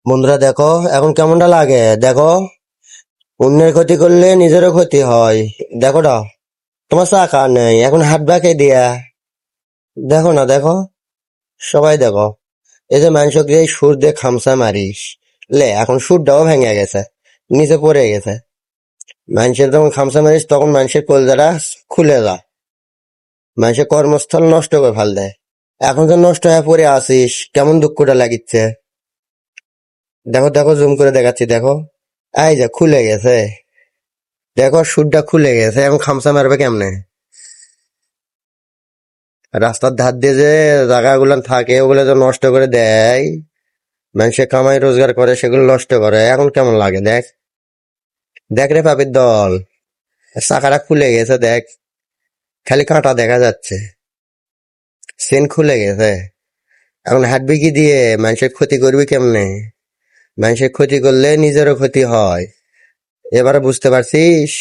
বন্ধুরা দেখো এখন কেমনটা লাগে দেখো। অন্যের ক্ষতি করলে নিজেরও ক্ষতি হয়। দেখো না, তোমার চাকা নেই এখন হাত বাঁকে দিয়া। দেখো না দেখো, সবাই দেখো। এই যে মানুষকে এই সুর দিয়ে খামসা মারিস, লে এখন সুরটাও ভেঙে গেছে, নিচে পড়ে গেছে। মানুষের যখন খামসা মারিস তখন মানুষের কলজাটা খুলে যায়, মানুষের কর্মস্থল নষ্ট করে ফেল দেয়। এখন তো নষ্ট হয়ে পড়ে আসিস, কেমন দুঃখটা লাগিচ্ছে। দেখো দেখো, জুম করে দেখাচ্ছি দেখো। এই যে খুলে গেছে, দেখো সুরটা খুলে গেছে, এখন খামসা মারবে কেমনে। রাস্তার ধার দিয়ে যে জায়গাগুলো থাকে ওগুলো তো নষ্ট করে দেয়, মানুষে কামাই রোজগার করে সেগুলো নষ্ট করে। এখন কেমন লাগে দেখ। দেখ রে পাপির দল, চাকাটা খুলে গেছে দেখ, খালি কাঁটা দেখা যাচ্ছে, চেন খুলে গেছে। এখন হাঁটবি কি দিয়ে, মানুষের ক্ষতি করবি কেমনে। মানুষের ক্ষতি করলে নিজেরও ক্ষতি হয়, এবারে বুঝতে পারছিস।